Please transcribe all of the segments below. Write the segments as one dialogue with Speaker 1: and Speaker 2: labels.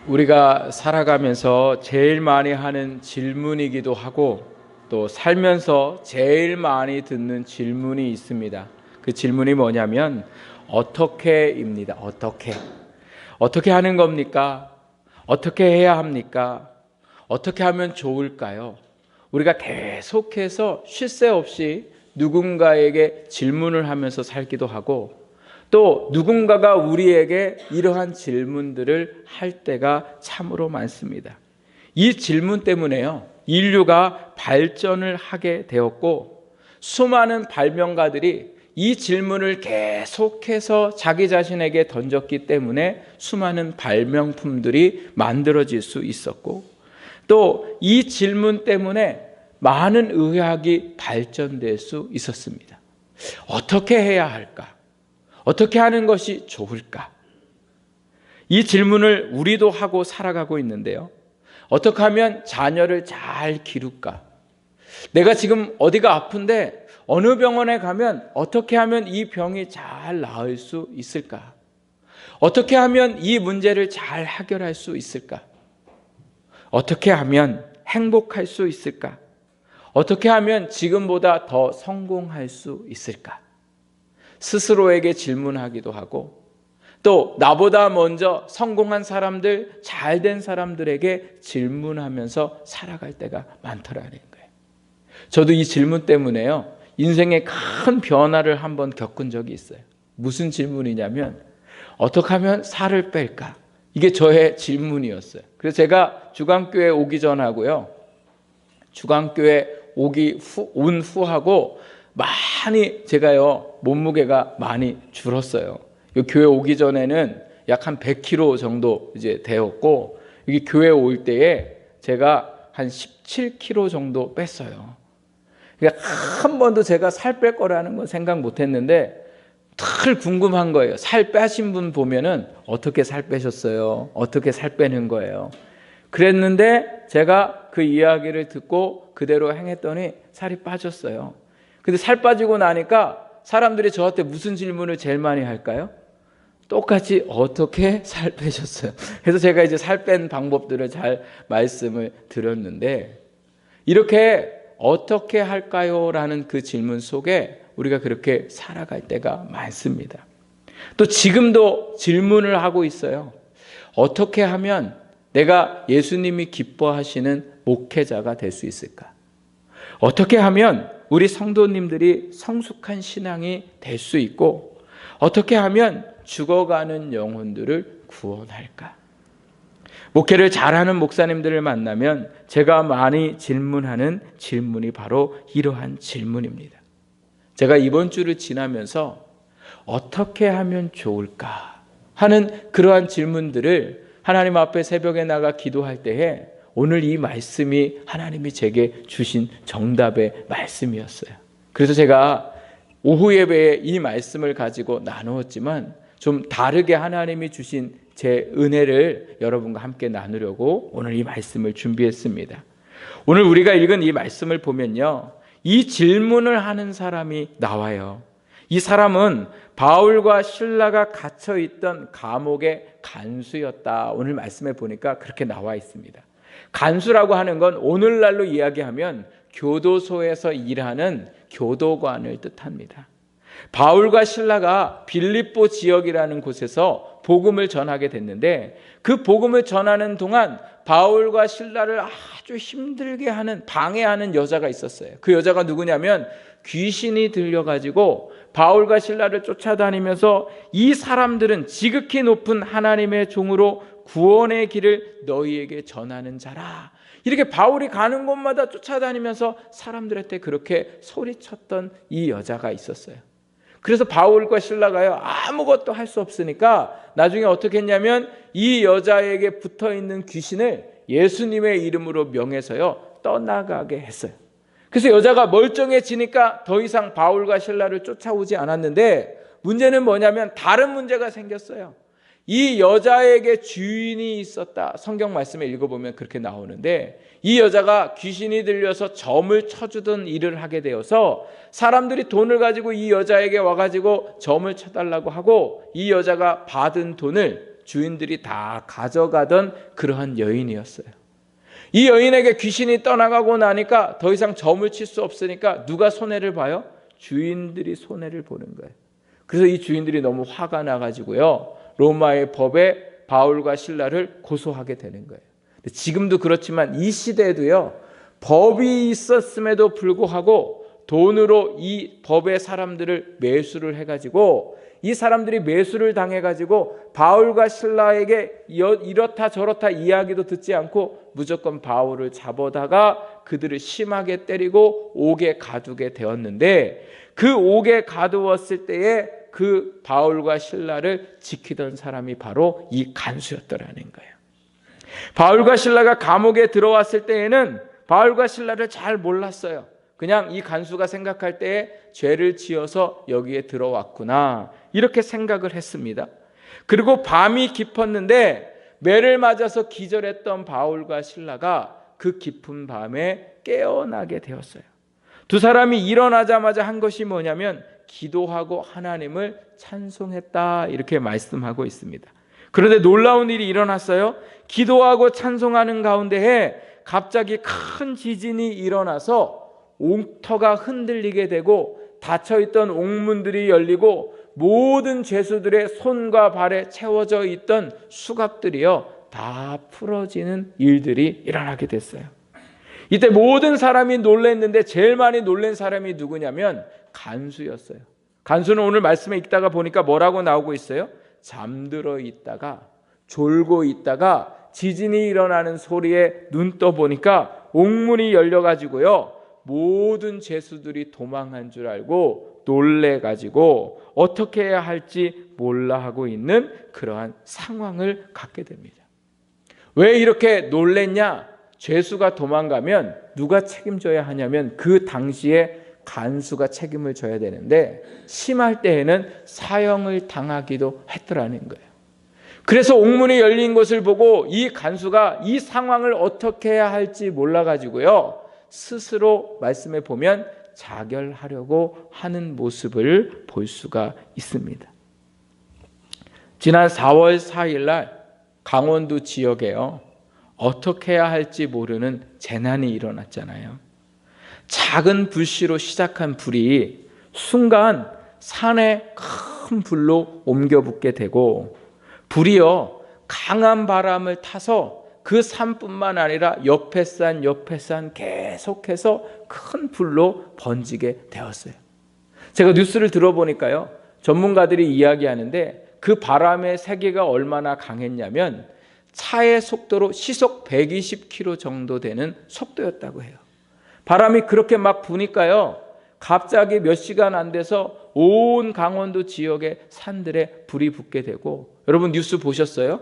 Speaker 1: 우리가 살아가면서 제일 많이 하는 질문이기도 하고 또 살면서 제일 많이 듣는 질문이 있습니다. 그 질문이 뭐냐면 어떻게입니다. 어떻게 하는 겁니까? 어떻게 해야 합니까? 어떻게 하면 좋을까요? 우리가 계속해서 쉴 새 없이 누군가에게 질문을 하면서 살기도 하고 또 누군가가 우리에게 이러한 질문들을 할 때가 참으로 많습니다. 이 질문 때문에요, 인류가 발전을 하게 되었고 수많은 발명가들이 이 질문을 계속해서 자기 자신에게 던졌기 때문에 수많은 발명품들이 만들어질 수 있었고 또 이 질문 때문에 많은 의학이 발전될 수 있었습니다. 어떻게 해야 할까? 어떻게 하는 것이 좋을까? 이 질문을 우리도 하고 살아가고 있는데요. 어떻게 하면 자녀를 잘 기를까? 내가 지금 어디가 아픈데 어느 병원에 가면 어떻게 하면 이 병이 잘 나을 수 있을까? 어떻게 하면 이 문제를 잘 해결할 수 있을까? 어떻게 하면 행복할 수 있을까? 어떻게 하면 지금보다 더 성공할 수 있을까? 스스로에게 질문하기도 하고 또 나보다 먼저 성공한 사람들, 잘된 사람들에게 질문하면서 살아갈 때가 많더라는 거예요. 저도 이 질문 때문에요, 인생의 큰 변화를 한번 겪은 적이 있어요. 무슨 질문이냐면 어떻게 하면 살을 뺄까? 이게 저의 질문이었어요. 그래서 제가 주간교회 오기 전하고요, 주간교회 온 후하고 많이 제가요 몸무게가 많이 줄었어요. 교회 오기 전에는 약 한 100kg 정도 이제 되었고 여기 교회 올 때에 제가 한 17kg 정도 뺐어요. 그러니까 한 번도 제가 살 뺄 거라는 건 생각 못 했는데 늘 궁금한 거예요. 살 빼신 분 보면은 어떻게 살 빼셨어요? 어떻게 살 빼는 거예요? 그랬는데 제가 그 이야기를 듣고 그대로 행했더니 살이 빠졌어요. 근데 살 빠지고 나니까 사람들이 저한테 무슨 질문을 제일 많이 할까요? 똑같이 어떻게 살 빼셨어요? 그래서 제가 이제 살 뺀 방법들을 잘 말씀을 드렸는데, 이렇게 어떻게 할까요? 라는 그 질문 속에 우리가 그렇게 살아갈 때가 많습니다. 또 지금도 질문을 하고 있어요. 어떻게 하면 내가 예수님이 기뻐하시는 목회자가 될 수 있을까? 어떻게 하면 우리 성도님들이 성숙한 신앙이 될 수 있고 어떻게 하면 죽어가는 영혼들을 구원할까? 목회를 잘하는 목사님들을 만나면 제가 많이 질문하는 질문이 바로 이러한 질문입니다. 제가 이번 주를 지나면서 어떻게 하면 좋을까 하는 그러한 질문들을 하나님 앞에 새벽에 나가 기도할 때에 오늘 이 말씀이 하나님이 제게 주신 정답의 말씀이었어요. 그래서 제가 오후 예배에 이 말씀을 가지고 나누었지만 좀 다르게 하나님이 주신 제 은혜를 여러분과 함께 나누려고 오늘 이 말씀을 준비했습니다. 오늘 우리가 읽은 이 말씀을 보면요, 이 질문을 하는 사람이 나와요. 이 사람은 바울과 실라가 갇혀있던 감옥의 간수였다. 오늘 말씀에 보니까 그렇게 나와 있습니다. 간수라고 하는 건 오늘날로 이야기하면 교도소에서 일하는 교도관을 뜻합니다. 바울과 실라가 빌립보 지역이라는 곳에서 복음을 전하게 됐는데 그 복음을 전하는 동안 바울과 실라를 아주 힘들게 하는, 방해하는 여자가 있었어요. 그 여자가 누구냐면 귀신이 들려가지고 바울과 실라를 쫓아다니면서 이 사람들은 지극히 높은 하나님의 종으로 구원의 길을 너희에게 전하는 자라, 이렇게 바울이 가는 곳마다 쫓아다니면서 사람들한테 그렇게 소리쳤던 이 여자가 있었어요. 그래서 바울과 실라가요, 아무것도 할 수 없으니까 나중에 어떻게 했냐면 이 여자에게 붙어있는 귀신을 예수님의 이름으로 명해서요 떠나가게 했어요. 그래서 여자가 멀쩡해지니까 더 이상 바울과 실라를 쫓아오지 않았는데, 문제는 뭐냐면 다른 문제가 생겼어요. 이 여자에게 주인이 있었다. 성경 말씀에 읽어보면 그렇게 나오는데, 이 여자가 귀신이 들려서 점을 쳐주던 일을 하게 되어서 사람들이 돈을 가지고 이 여자에게 와가지고 점을 쳐달라고 하고 이 여자가 받은 돈을 주인들이 다 가져가던 그러한 여인이었어요. 이 여인에게 귀신이 떠나가고 나니까 더 이상 점을 칠 수 없으니까 누가 손해를 봐요? 주인들이 손해를 보는 거예요. 그래서 이 주인들이 너무 화가 나가지고요, 로마의 법에 바울과 실라를 고소하게 되는 거예요. 지금도 그렇지만 이 시대에도요, 법이 있었음에도 불구하고 돈으로 이 법의 사람들을 매수를 해가지고, 이 사람들이 매수를 당해가지고 바울과 실라에게 이렇다 저렇다 이야기도 듣지 않고 무조건 바울을 잡아다가 그들을 심하게 때리고 옥에 가두게 되었는데, 그 옥에 가두었을 때에 그 바울과 실라를 지키던 사람이 바로 이 간수였더라는 거예요. 바울과 실라가 감옥에 들어왔을 때에는 바울과 실라를 잘 몰랐어요. 그냥 이 간수가 생각할 때에 죄를 지어서 여기에 들어왔구나, 이렇게 생각을 했습니다. 그리고 밤이 깊었는데 매를 맞아서 기절했던 바울과 실라가 그 깊은 밤에 깨어나게 되었어요. 두 사람이 일어나자마자 한 것이 뭐냐면 기도하고 하나님을 찬송했다, 이렇게 말씀하고 있습니다. 그런데 놀라운 일이 일어났어요. 기도하고 찬송하는 가운데에 갑자기 큰 지진이 일어나서 옥터가 흔들리게 되고 닫혀있던 옥문들이 열리고 모든 죄수들의 손과 발에 채워져 있던 수갑들이요, 다 풀어지는 일들이 일어나게 됐어요. 이때 모든 사람이 놀랐는데 제일 많이 놀란 사람이 누구냐면 간수였어요. 간수는 오늘 말씀에 읽다가 보니까 뭐라고 나오고 있어요? 잠들어 있다가, 졸고 있다가 지진이 일어나는 소리에 눈 떠보니까 옥문이 열려가지고요, 모든 죄수들이 도망한 줄 알고 놀래가지고 어떻게 해야 할지 몰라 하고 있는 그러한 상황을 갖게 됩니다. 왜 이렇게 놀랬냐? 죄수가 도망가면 누가 책임져야 하냐면 그 당시에 간수가 책임을 져야 되는데 심할 때에는 사형을 당하기도 했더라는 거예요. 그래서 옥문이 열린 것을 보고 이 간수가 이 상황을 어떻게 해야 할지 몰라가지고요, 스스로 말씀에 보면 자결하려고 하는 모습을 볼 수가 있습니다. 지난 4월 4일 날 강원도 지역에요, 어떻게 해야 할지 모르는 재난이 일어났잖아요. 작은 불씨로 시작한 불이 순간 산에 큰 불로 옮겨 붙게 되고, 불이요 강한 바람을 타서 그 산뿐만 아니라 옆에 산 계속해서 큰 불로 번지게 되었어요. 제가 뉴스를 들어보니까요, 전문가들이 이야기하는데 그 바람의 세기가 얼마나 강했냐면 차의 속도로 시속 120km 정도 되는 속도였다고 해요. 바람이 그렇게 막 부니까요, 갑자기 몇 시간 안 돼서 온 강원도 지역의 산들에 불이 붙게 되고, 여러분 뉴스 보셨어요?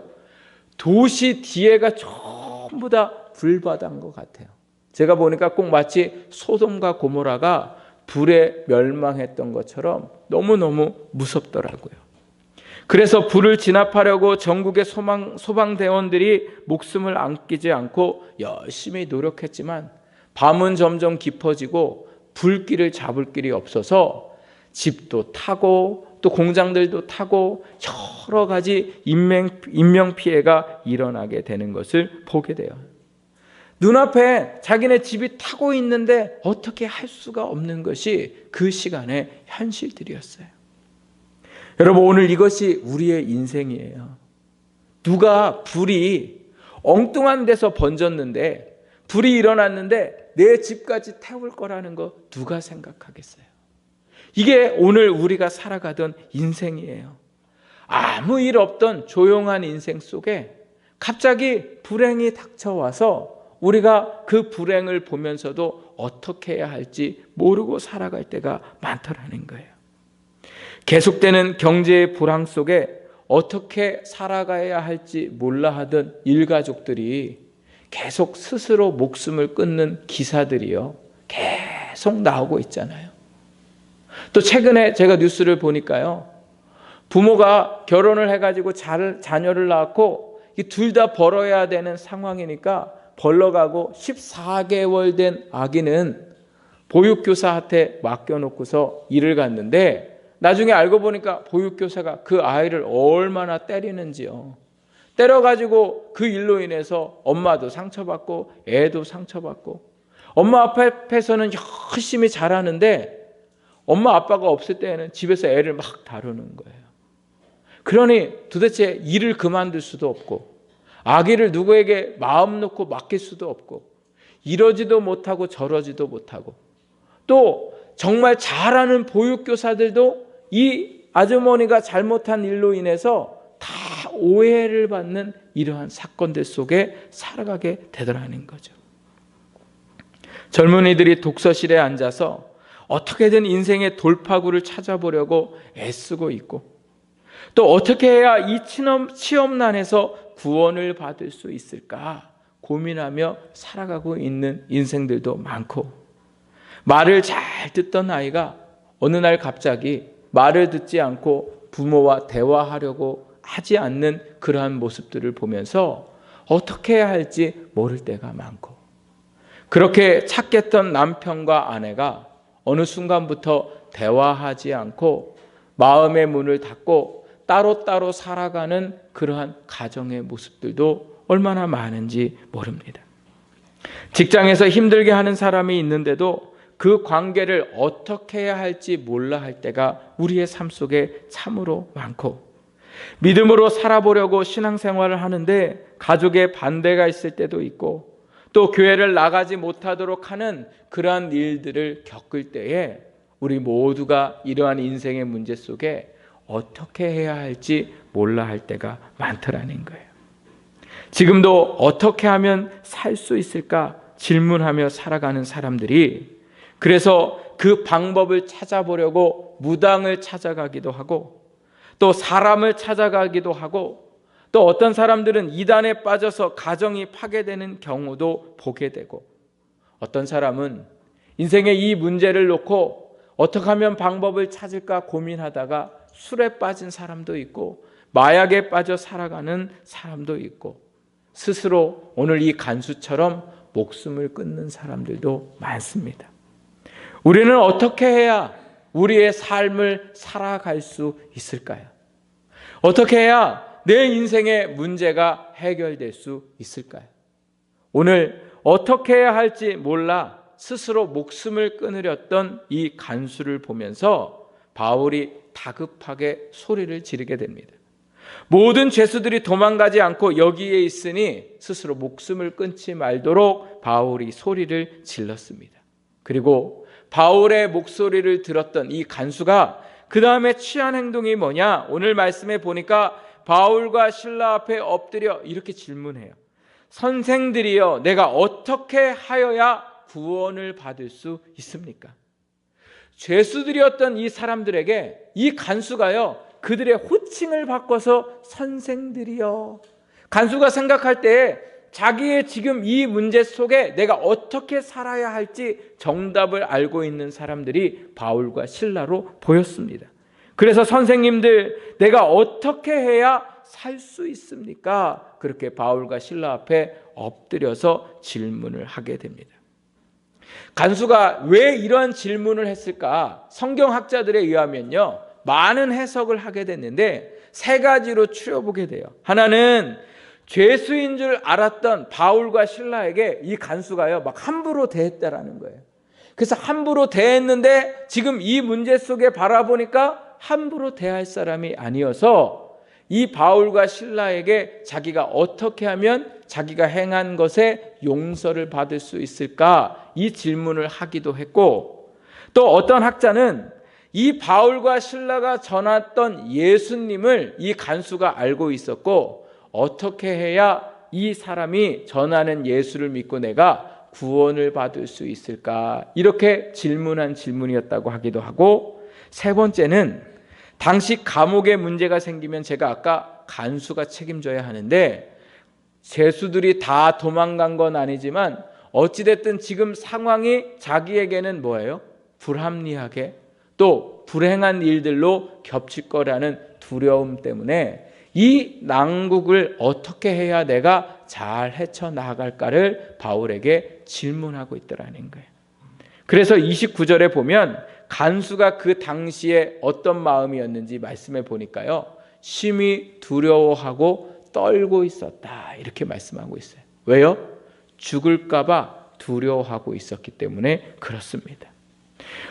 Speaker 1: 도시 뒤에가 전부 다 불바다인 것 같아요. 제가 보니까 꼭 마치 소돔과 고모라가 불에 멸망했던 것처럼 너무너무 무섭더라고요. 그래서 불을 진압하려고 전국의 소방대원들이 목숨을 아끼지 않고 열심히 노력했지만 밤은 점점 깊어지고 불길을 잡을 길이 없어서 집도 타고 또 공장들도 타고 여러 가지 인명피해가 일어나게 되는 것을 보게 돼요. 눈앞에 자기네 집이 타고 있는데 어떻게 할 수가 없는 것이 그 시간의 현실들이었어요. 여러분, 오늘 이것이 우리의 인생이에요. 누가 불이 엉뚱한 데서 번졌는데, 불이 일어났는데 내 집까지 태울 거라는 거 누가 생각하겠어요? 이게 오늘 우리가 살아가던 인생이에요. 아무 일 없던 조용한 인생 속에 갑자기 불행이 닥쳐와서 우리가 그 불행을 보면서도 어떻게 해야 할지 모르고 살아갈 때가 많더라는 거예요. 계속되는 경제의 불황 속에 어떻게 살아가야 할지 몰라 하던 일가족들이 계속 스스로 목숨을 끊는 기사들이요, 계속 나오고 있잖아요. 또 최근에 제가 뉴스를 보니까요, 부모가 결혼을 해가지고 자녀를 낳았고 둘 다 벌어야 되는 상황이니까 벌러가고 14개월 된 아기는 보육교사한테 맡겨놓고서 일을 갔는데 나중에 알고 보니까 보육교사가 그 아이를 얼마나 때리는지요. 때려가지고 그 일로 인해서 엄마도 상처받고 애도 상처받고, 엄마 앞에서는 열심히 잘하는데 엄마 아빠가 없을 때에는 집에서 애를 막 다루는 거예요. 그러니 도대체 일을 그만둘 수도 없고, 아기를 누구에게 마음 놓고 맡길 수도 없고, 이러지도 못하고 저러지도 못하고, 또 정말 잘하는 보육교사들도 이 아주머니가 잘못한 일로 인해서 다 오해를 받는 이러한 사건들 속에 살아가게 되더라는 거죠. 젊은이들이 독서실에 앉아서 어떻게든 인생의 돌파구를 찾아보려고 애쓰고 있고, 또 어떻게 해야 이 취업난에서 구원을 받을 수 있을까 고민하며 살아가고 있는 인생들도 많고, 말을 잘 듣던 아이가 어느 날 갑자기 말을 듣지 않고 부모와 대화하려고 하지 않는 그러한 모습들을 보면서 어떻게 해야 할지 모를 때가 많고, 그렇게 착했던 남편과 아내가 어느 순간부터 대화하지 않고 마음의 문을 닫고 따로따로 살아가는 그러한 가정의 모습들도 얼마나 많은지 모릅니다. 직장에서 힘들게 하는 사람이 있는데도 그 관계를 어떻게 해야 할지 몰라 할 때가 우리의 삶 속에 참으로 많고, 믿음으로 살아보려고 신앙생활을 하는데 가족의 반대가 있을 때도 있고, 또 교회를 나가지 못하도록 하는 그러한 일들을 겪을 때에 우리 모두가 이러한 인생의 문제 속에 어떻게 해야 할지 몰라 할 때가 많더라는 거예요. 지금도 어떻게 하면 살 수 있을까 질문하며 살아가는 사람들이, 그래서 그 방법을 찾아보려고 무당을 찾아가기도 하고, 또 사람을 찾아가기도 하고, 또 어떤 사람들은 이단에 빠져서 가정이 파괴되는 경우도 보게 되고, 어떤 사람은 인생의 이 문제를 놓고 어떻게 하면 방법을 찾을까 고민하다가 술에 빠진 사람도 있고, 마약에 빠져 살아가는 사람도 있고, 스스로 오늘 이 간수처럼 목숨을 끊는 사람들도 많습니다. 우리는 어떻게 해야 우리의 삶을 살아갈 수 있을까요? 어떻게 해야 내 인생의 문제가 해결될 수 있을까요? 오늘 어떻게 해야 할지 몰라 스스로 목숨을 끊으렸던 이 간수를 보면서 바울이 다급하게 소리를 지르게 됩니다. 모든 죄수들이 도망가지 않고 여기에 있으니 스스로 목숨을 끊지 말도록 바울이 소리를 질렀습니다. 그리고 바울의 목소리를 들었던 이 간수가 그 다음에 취한 행동이 뭐냐? 오늘 말씀에 보니까 바울과 실라 앞에 엎드려 이렇게 질문해요. 선생들이여, 내가 어떻게 하여야 구원을 받을 수 있습니까? 죄수들이었던 이 사람들에게 이 간수가요, 그들의 호칭을 바꿔서 선생들이여. 간수가 생각할 때 자기의 지금 이 문제 속에 내가 어떻게 살아야 할지 정답을 알고 있는 사람들이 바울과 실라로 보였습니다. 그래서 선생님들, 내가 어떻게 해야 살 수 있습니까? 그렇게 바울과 실라 앞에 엎드려서 질문을 하게 됩니다. 간수가 왜 이런 질문을 했을까? 성경학자들에 의하면요, 많은 해석을 하게 됐는데 세 가지로 추려보게 돼요. 하나는 죄수인 줄 알았던 바울과 실라에게 이 간수가요, 막 함부로 대했다라는 거예요. 그래서 함부로 대했는데 지금 이 문제 속에 바라보니까 함부로 대할 사람이 아니어서 이 바울과 실라에게 자기가 어떻게 하면 자기가 행한 것에 용서를 받을 수 있을까, 이 질문을 하기도 했고, 또 어떤 학자는 이 바울과 실라가 전했던 예수님을 이 간수가 알고 있었고, 어떻게 해야 이 사람이 전하는 예수를 믿고 내가 구원을 받을 수 있을까, 이렇게 질문한 질문이었다고 하기도 하고, 세 번째는 당시 감옥에 문제가 생기면 제가 아까 간수가 책임져야 하는데 죄수들이 다 도망간 건 아니지만 어찌됐든 지금 상황이 자기에게는 뭐예요? 불합리하게 또 불행한 일들로 겹칠 거라는 두려움 때문에 이 난국을 어떻게 해야 내가 잘 헤쳐나갈까를 바울에게 질문하고 있더라는 거예요. 그래서 29절에 보면 간수가 그 당시에 어떤 마음이었는지 말씀해 보니까요, 심히 두려워하고 떨고 있었다. 이렇게 말씀하고 있어요. 왜요? 죽을까 봐 두려워하고 있었기 때문에 그렇습니다.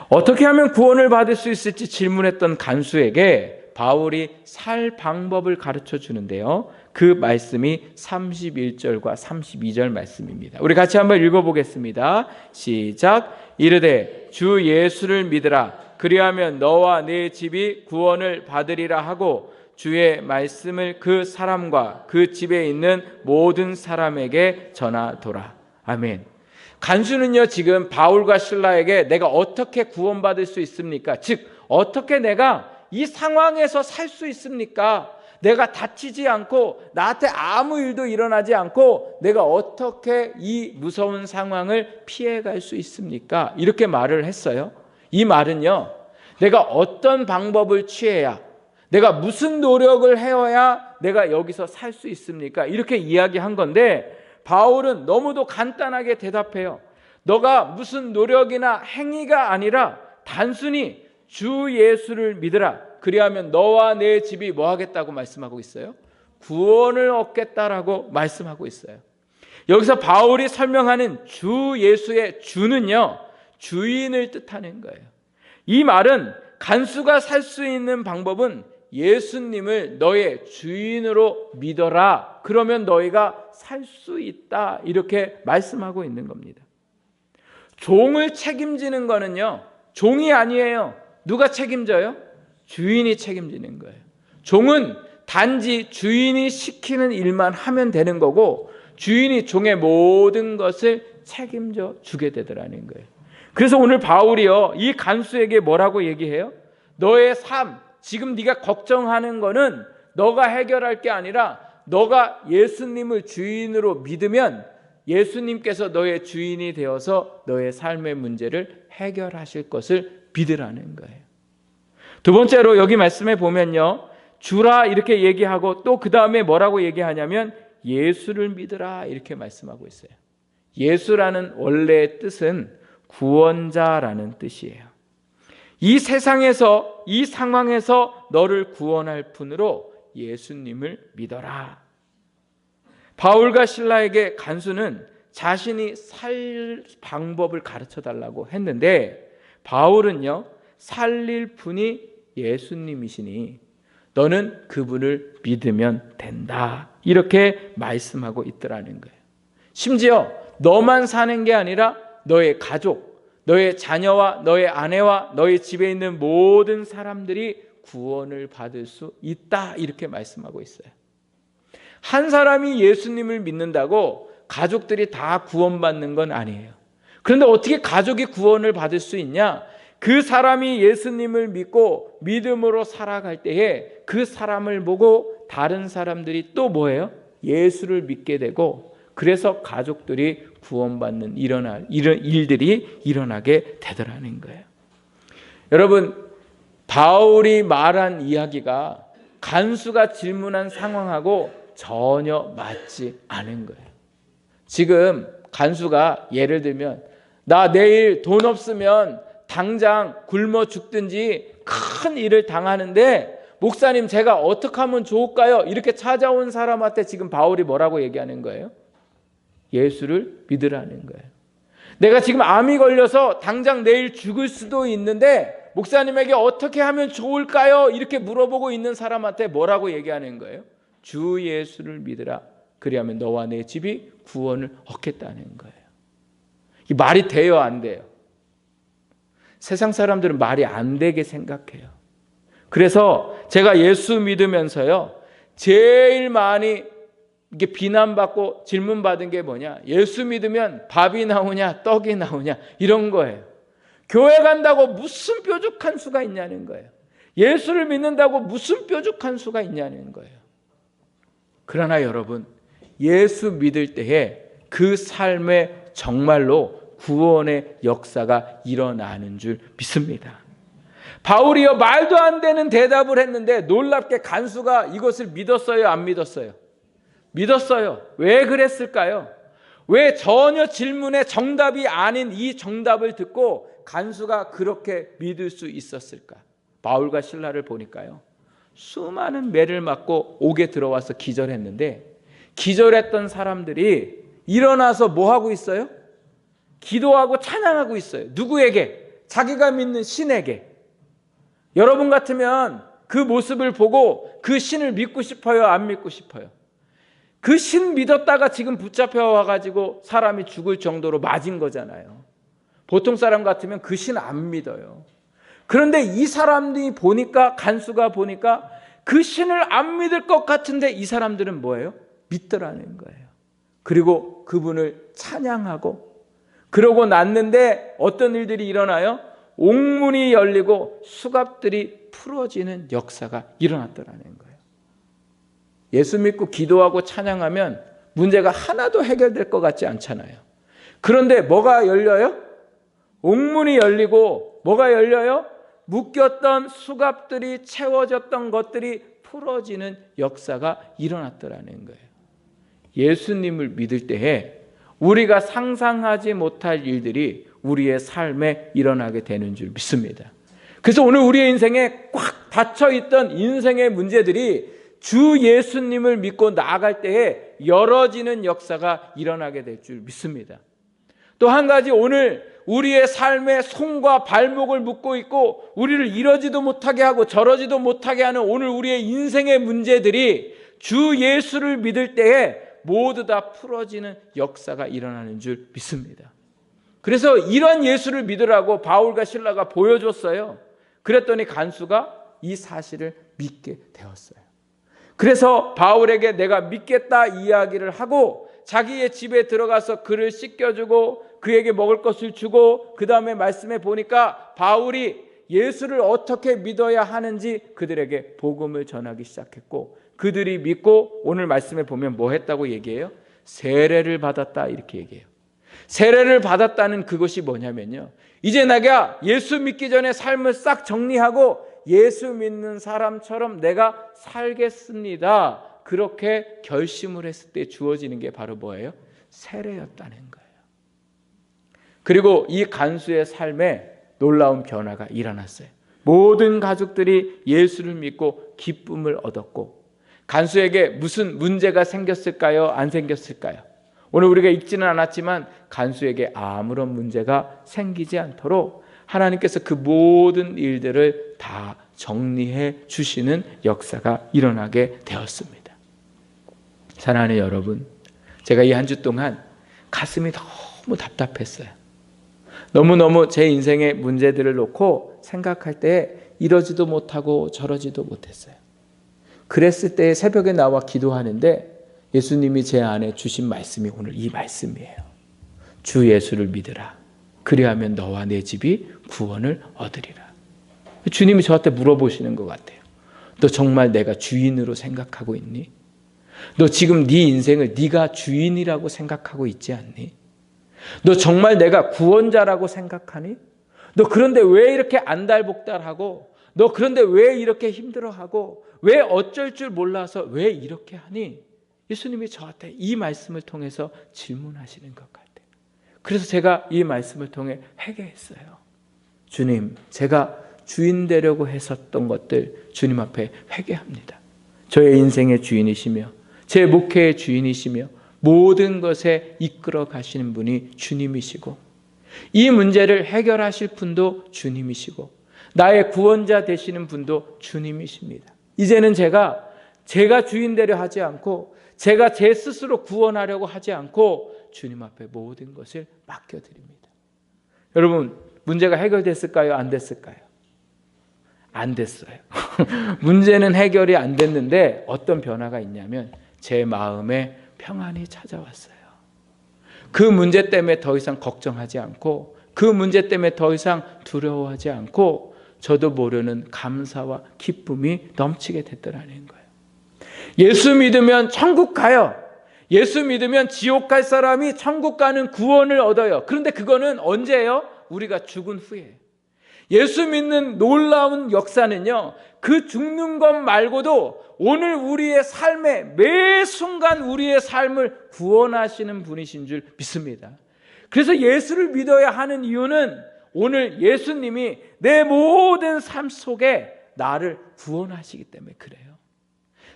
Speaker 1: 어떻게 하면 구원을 받을 수 있을지 질문했던 간수에게 바울이 살 방법을 가르쳐 주는데요. 그 말씀이 31절과 32절 말씀입니다. 우리 같이 한번 읽어보겠습니다. 시작. 이르되 주 예수를 믿으라. 그리하면 너와 네 집이 구원을 받으리라 하고 주의 말씀을 그 사람과 그 집에 있는 모든 사람에게 전하더라. 아멘. 간수는요, 지금 바울과 실라에게 내가 어떻게 구원받을 수 있습니까? 즉 어떻게 내가 이 상황에서 살 수 있습니까? 내가 다치지 않고 나한테 아무 일도 일어나지 않고 내가 어떻게 이 무서운 상황을 피해갈 수 있습니까? 이렇게 말을 했어요. 이 말은요, 내가 어떤 방법을 취해야, 내가 무슨 노력을 해야 내가 여기서 살 수 있습니까? 이렇게 이야기한 건데 바울은 너무도 간단하게 대답해요. 너가 무슨 노력이나 행위가 아니라 단순히 주 예수를 믿으라. 그리하면 너와 내 집이 뭐 하겠다고 말씀하고 있어요? 구원을 얻겠다라고 말씀하고 있어요. 여기서 바울이 설명하는 주 예수의 주는요, 주인을 뜻하는 거예요. 이 말은 간수가 살 수 있는 방법은 예수님을 너의 주인으로 믿어라. 그러면 너희가 살 수 있다. 이렇게 말씀하고 있는 겁니다. 종을 책임지는 거는요, 종이 아니에요. 누가 책임져요? 주인이 책임지는 거예요. 종은 단지 주인이 시키는 일만 하면 되는 거고 주인이 종의 모든 것을 책임져 주게 되더라는 거예요. 그래서 오늘 바울이요, 이 간수에게 뭐라고 얘기해요? 너의 삶, 지금 네가 걱정하는 거는 너가 해결할 게 아니라 너가 예수님을 주인으로 믿으면 예수님께서 너의 주인이 되어서 너의 삶의 문제를 해결하실 것을 믿으라는 거예요. 두 번째로 여기 말씀에 보면요, 주라 이렇게 얘기하고 또 그 다음에 뭐라고 얘기하냐면 예수를 믿으라 이렇게 말씀하고 있어요. 예수라는 원래의 뜻은 구원자라는 뜻이에요. 이 세상에서, 이 상황에서 너를 구원할 분으로 예수님을 믿어라. 바울과 실라에게 간수는 자신이 살 방법을 가르쳐 달라고 했는데 바울은요, 살릴 분이 예수님이시니 너는 그분을 믿으면 된다. 이렇게 말씀하고 있더라는 거예요. 심지어 너만 사는 게 아니라 너의 가족, 너의 자녀와 너의 아내와 너의 집에 있는 모든 사람들이 구원을 받을 수 있다. 이렇게 말씀하고 있어요. 한 사람이 예수님을 믿는다고 가족들이 다 구원받는 건 아니에요. 그런데 어떻게 가족이 구원을 받을 수 있냐? 그 사람이 예수님을 믿고 믿음으로 살아갈 때에 그 사람을 보고 다른 사람들이 또 뭐예요? 예수를 믿게 되고 그래서 가족들이 구원받는 이런 일들이 일어나게 되더라는 거예요. 여러분, 바울이 말한 이야기가 간수가 질문한 상황하고 전혀 맞지 않은 거예요. 지금 간수가 예를 들면 나 내일 돈 없으면 당장 굶어 죽든지 큰 일을 당하는데 목사님 제가 어떻게 하면 좋을까요? 이렇게 찾아온 사람한테 지금 바울이 뭐라고 얘기하는 거예요? 예수를 믿으라는 거예요. 내가 지금 암이 걸려서 당장 내일 죽을 수도 있는데 목사님에게 어떻게 하면 좋을까요? 이렇게 물어보고 있는 사람한테 뭐라고 얘기하는 거예요? 주 예수를 믿으라. 그리하면 너와 내 집이 구원을 얻겠다는 거예요. 이 말이 돼요, 안 돼요? 세상 사람들은 말이 안 되게 생각해요. 그래서 제가 예수 믿으면서요, 제일 많이 이게 비난받고 질문받은 게 뭐냐? 예수 믿으면 밥이 나오냐, 떡이 나오냐, 이런 거예요. 교회 간다고 무슨 뾰족한 수가 있냐는 거예요. 예수를 믿는다고 무슨 뾰족한 수가 있냐는 거예요. 그러나 여러분, 예수 믿을 때에 그 삶에 정말로 구원의 역사가 일어나는 줄 믿습니다. 바울이요, 말도 안 되는 대답을 했는데 놀랍게 간수가 이것을 믿었어요, 안 믿었어요? 믿었어요. 왜 그랬을까요? 왜 전혀 질문의 정답이 아닌 이 정답을 듣고 간수가 그렇게 믿을 수 있었을까? 바울과 실라를 보니까요, 수많은 매를 맞고 옥에 들어와서 기절했는데, 기절했던 사람들이 일어나서 뭐 하고 있어요? 기도하고 찬양하고 있어요. 누구에게? 자기가 믿는 신에게. 여러분 같으면 그 모습을 보고 그 신을 믿고 싶어요? 안 믿고 싶어요? 그 신 믿었다가 지금 붙잡혀 와가지고 사람이 죽을 정도로 맞은 거잖아요. 보통 사람 같으면 그 신 안 믿어요. 그런데 이 사람들이 보니까, 간수가 보니까 그 신을 안 믿을 것 같은데 이 사람들은 뭐예요? 믿더라는 거예요. 그리고 그분을 찬양하고, 그러고 났는데 어떤 일들이 일어나요? 옥문이 열리고 수갑들이 풀어지는 역사가 일어났더라는 거예요. 예수 믿고 기도하고 찬양하면 문제가 하나도 해결될 것 같지 않잖아요. 그런데 뭐가 열려요? 옥문이 열리고, 뭐가 열려요? 묶였던 수갑들이, 채워졌던 것들이 풀어지는 역사가 일어났더라는 거예요. 예수님을 믿을 때에 우리가 상상하지 못할 일들이 우리의 삶에 일어나게 되는 줄 믿습니다. 그래서 오늘 우리의 인생에 꽉 닫혀있던 인생의 문제들이 주 예수님을 믿고 나아갈 때에 열어지는 역사가 일어나게 될 줄 믿습니다. 또 한 가지, 오늘 우리의 삶에 손과 발목을 묶고 있고 우리를 이러지도 못하게 하고 저러지도 못하게 하는 오늘 우리의 인생의 문제들이 주 예수를 믿을 때에 모두 다 풀어지는 역사가 일어나는 줄 믿습니다. 그래서 이런 예수를 믿으라고 바울과 실라가 보여줬어요. 그랬더니 간수가 이 사실을 믿게 되었어요. 그래서 바울에게 내가 믿겠다 이야기를 하고 자기의 집에 들어가서 그를 씻겨주고 그에게 먹을 것을 주고, 그 다음에 말씀해 보니까 바울이 예수를 어떻게 믿어야 하는지 그들에게 복음을 전하기 시작했고, 그들이 믿고 오늘 말씀에 보면 뭐 했다고 얘기해요? 세례를 받았다, 이렇게 얘기해요. 세례를 받았다는 그것이 뭐냐면요, 이제 내가 예수 믿기 전에 삶을 싹 정리하고 예수 믿는 사람처럼 내가 살겠습니다, 그렇게 결심을 했을 때 주어지는 게 바로 뭐예요? 세례였다는 거예요. 그리고 이 간수의 삶에 놀라운 변화가 일어났어요. 모든 가족들이 예수를 믿고 기쁨을 얻었고, 간수에게 무슨 문제가 생겼을까요? 안 생겼을까요? 오늘 우리가 읽지는 않았지만 간수에게 아무런 문제가 생기지 않도록 하나님께서 그 모든 일들을 다 정리해 주시는 역사가 일어나게 되었습니다. 사랑하는 여러분, 제가 이 한 주 동안 가슴이 너무 답답했어요. 너무너무 제 인생의 문제들을 놓고 생각할 때 이러지도 못하고 저러지도 못했어요. 그랬을 때 새벽에 나와 기도하는데 예수님이 제 안에 주신 말씀이 오늘 이 말씀이에요. 주 예수를 믿으라. 그리하면 너와 내 집이 구원을 얻으리라. 주님이 저한테 물어보시는 것 같아요. 너 정말 내가 주인으로 생각하고 있니? 너 지금 네 인생을 네가 주인이라고 생각하고 있지 않니? 너 정말 내가 구원자라고 생각하니? 너 그런데 왜 이렇게 안달복달하고, 너 그런데 왜 이렇게 힘들어하고, 왜 어쩔 줄 몰라서 왜 이렇게 하니? 예수님이 저한테 이 말씀을 통해서 질문하시는 것 같아요. 그래서 제가 이 말씀을 통해 회개했어요. 주님, 제가 주인 되려고 했었던 것들 주님 앞에 회개합니다. 저의 인생의 주인이시며 제 목회의 주인이시며 모든 것에 이끌어 가시는 분이 주님이시고, 이 문제를 해결하실 분도 주님이시고 나의 구원자 되시는 분도 주님이십니다. 이제는 제가 주인 되려 하지 않고 제가 제 스스로 구원하려고 하지 않고 주님 앞에 모든 것을 맡겨드립니다. 여러분, 문제가 해결됐을까요? 안 됐을까요? 안 됐어요. 문제는 해결이 안 됐는데 어떤 변화가 있냐면 제 마음에 평안이 찾아왔어요. 그 문제 때문에 더 이상 걱정하지 않고, 그 문제 때문에 더 이상 두려워하지 않고 저도 모르는 감사와 기쁨이 넘치게 됐더라는 거예요. 예수 믿으면 천국 가요. 예수 믿으면 지옥 갈 사람이 천국 가는 구원을 얻어요. 그런데 그거는 언제예요? 우리가 죽은 후에. 예수 믿는 놀라운 역사는요, 그 죽는 것 말고도 오늘 우리의 삶에 매 순간 우리의 삶을 구원하시는 분이신 줄 믿습니다. 그래서 예수를 믿어야 하는 이유는 오늘 예수님이 내 모든 삶 속에 나를 구원하시기 때문에 그래요.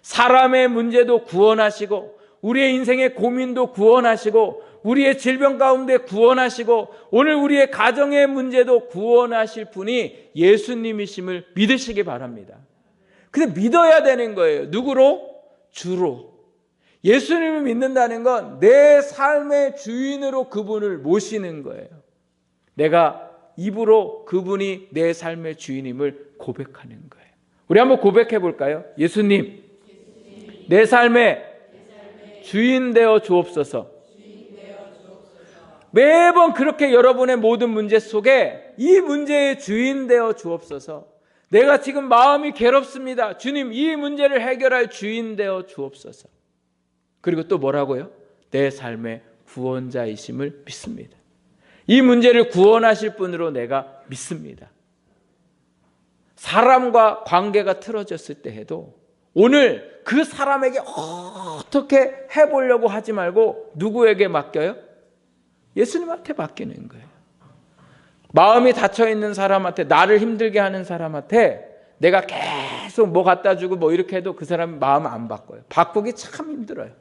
Speaker 1: 사람의 문제도 구원하시고 우리의 인생의 고민도 구원하시고 우리의 질병 가운데 구원하시고 오늘 우리의 가정의 문제도 구원하실 분이 예수님이심을 믿으시기 바랍니다. 근데 믿어야 되는 거예요. 누구로? 주로. 예수님을 믿는다는 건 내 삶의 주인으로 그분을 모시는 거예요. 내가 입으로 그분이 내 삶의 주인임을 고백하는 거예요. 우리 한번 고백해 볼까요? 예수님, 내 삶의 주인 되어 주옵소서. 매번 그렇게 여러분의 모든 문제 속에 이 문제의 주인 되어 주옵소서. 내가 지금 마음이 괴롭습니다. 주님, 이 문제를 해결할 주인 되어 주옵소서. 그리고 또 뭐라고요? 내 삶의 구원자이심을 믿습니다. 이 문제를 구원하실 분으로 내가 믿습니다. 사람과 관계가 틀어졌을 때 해도 오늘 그 사람에게 어떻게 해보려고 하지 말고 누구에게 맡겨요? 예수님한테 맡기는 거예요. 마음이 닫혀있는 사람한테, 나를 힘들게 하는 사람한테 내가 계속 뭐 갖다 주고 뭐 이렇게 해도 그 사람이 마음 안 바꿔요. 바꾸기 참 힘들어요.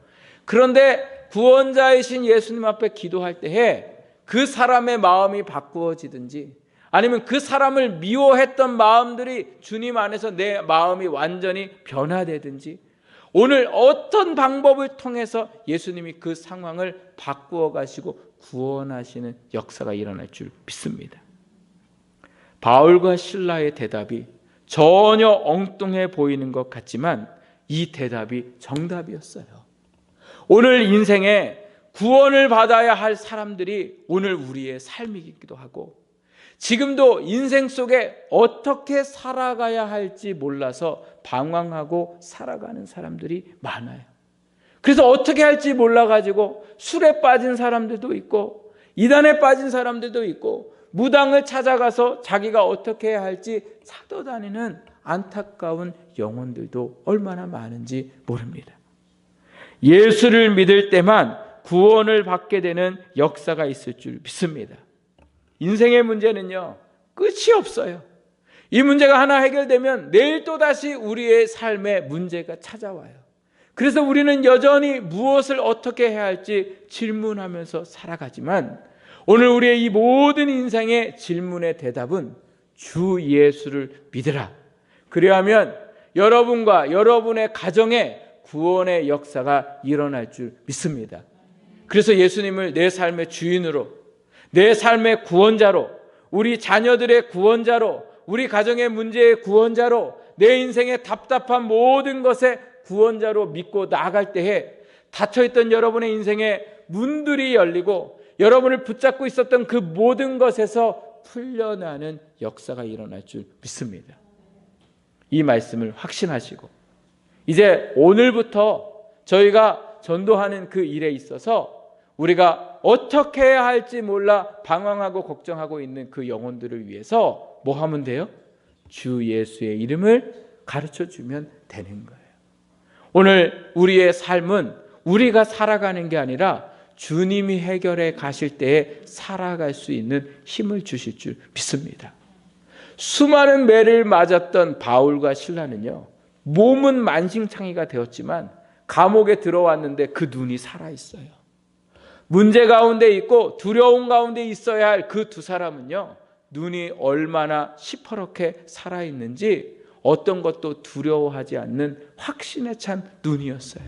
Speaker 1: 그런데 구원자이신 예수님 앞에 기도할 때에 그 사람의 마음이 바꾸어지든지 아니면 그 사람을 미워했던 마음들이 주님 안에서 내 마음이 완전히 변화되든지 오늘 어떤 방법을 통해서 예수님이 그 상황을 바꾸어 가시고 구원하시는 역사가 일어날 줄 믿습니다. 바울과 실라의 대답이 전혀 엉뚱해 보이는 것 같지만 이 대답이 정답이었어요. 오늘 인생에 구원을 받아야 할 사람들이 오늘 우리의 삶이기도 하고 지금도 인생 속에 어떻게 살아가야 할지 몰라서 방황하고 살아가는 사람들이 많아요. 그래서 어떻게 할지 몰라가지고 술에 빠진 사람들도 있고 이단에 빠진 사람들도 있고 무당을 찾아가서 자기가 어떻게 해야 할지 찾아다니는 안타까운 영혼들도 얼마나 많은지 모릅니다. 예수를 믿을 때만 구원을 받게 되는 역사가 있을 줄 믿습니다. 인생의 문제는요, 끝이 없어요. 이 문제가 하나 해결되면 내일 또다시 우리의 삶에 문제가 찾아와요. 그래서 우리는 여전히 무엇을 어떻게 해야 할지 질문하면서 살아가지만 오늘 우리의 이 모든 인생의 질문의 대답은 주 예수를 믿으라. 그리하면 여러분과 여러분의 가정에 구원의 역사가 일어날 줄 믿습니다. 그래서 예수님을 내 삶의 주인으로, 내 삶의 구원자로, 우리 자녀들의 구원자로, 우리 가정의 문제의 구원자로, 내 인생의 답답한 모든 것의 구원자로 믿고 나아갈 때에 닫혀있던 여러분의 인생의 문들이 열리고 여러분을 붙잡고 있었던 그 모든 것에서 풀려나는 역사가 일어날 줄 믿습니다. 이 말씀을 확신하시고 이제 오늘부터 저희가 전도하는 그 일에 있어서 우리가 어떻게 해야 할지 몰라 방황하고 걱정하고 있는 그 영혼들을 위해서 뭐 하면 돼요? 주 예수의 이름을 가르쳐 주면 되는 거예요. 오늘 우리의 삶은 우리가 살아가는 게 아니라 주님이 해결해 가실 때에 살아갈 수 있는 힘을 주실 줄 믿습니다. 수많은 매를 맞았던 바울과 실라는요, 몸은 만신창이가 되었지만 감옥에 들어왔는데 그 눈이 살아있어요. 문제 가운데 있고 두려움 가운데 있어야 할 그 두 사람은요, 눈이 얼마나 시퍼렇게 살아있는지 어떤 것도 두려워하지 않는 확신에 찬 눈이었어요.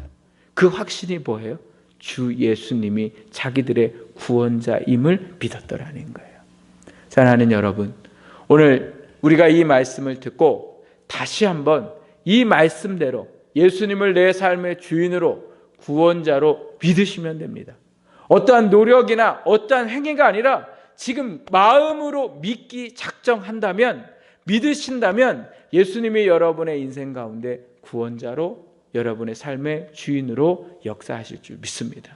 Speaker 1: 그 확신이 뭐예요? 주 예수님이 자기들의 구원자임을 믿었더라는 거예요. 사랑하는 여러분, 오늘 우리가 이 말씀을 듣고 다시 한번 이 말씀대로 예수님을 내 삶의 주인으로 구원자로 믿으시면 됩니다. 어떠한 노력이나 어떠한 행위가 아니라 지금 마음으로 믿기 작정한다면, 믿으신다면 예수님이 여러분의 인생 가운데 구원자로, 여러분의 삶의 주인으로 역사하실 줄 믿습니다.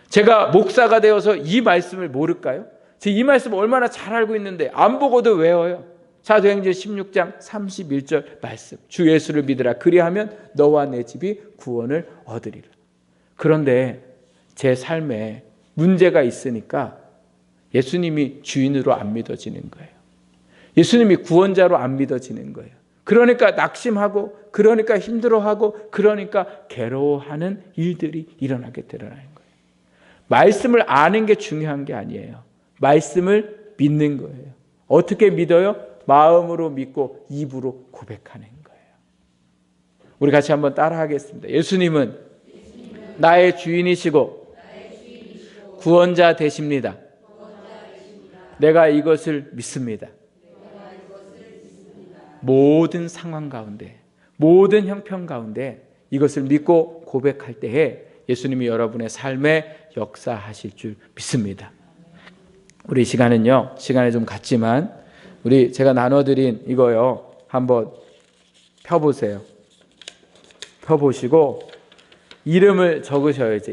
Speaker 1: 제가 목사가 되어서 이 말씀을 모를까요? 제가 이 말씀 얼마나 잘 알고 있는데 안 보고도 외워요. 사도행전 16장 31절 말씀, 주 예수를 믿으라. 그리하면 너와 내 집이 구원을 얻으리라. 그런데 제 삶에 문제가 있으니까 예수님이 주인으로 안 믿어지는 거예요. 예수님이 구원자로 안 믿어지는 거예요. 그러니까 낙심하고, 그러니까 힘들어하고, 그러니까 괴로워하는 일들이 일어나게 드러나는 거예요. 말씀을 아는 게 중요한 게 아니에요. 말씀을 믿는 거예요. 어떻게 믿어요? 마음으로 믿고 입으로 고백하는 거예요. 우리 같이 한번 따라 하겠습니다. 예수님은 나의 주인이시고 구원자 되십니다. 내가 이것을 믿습니다. 모든 상황 가운데, 모든 형편 가운데 이것을 믿고 고백할 때에 예수님이 여러분의 삶에 역사하실 줄 믿습니다. 우리 시간은요, 시간이 좀 갔지만 제가 나눠드린 이거요, 한번 펴보세요. 펴보시고 이름을 적으셔야죠.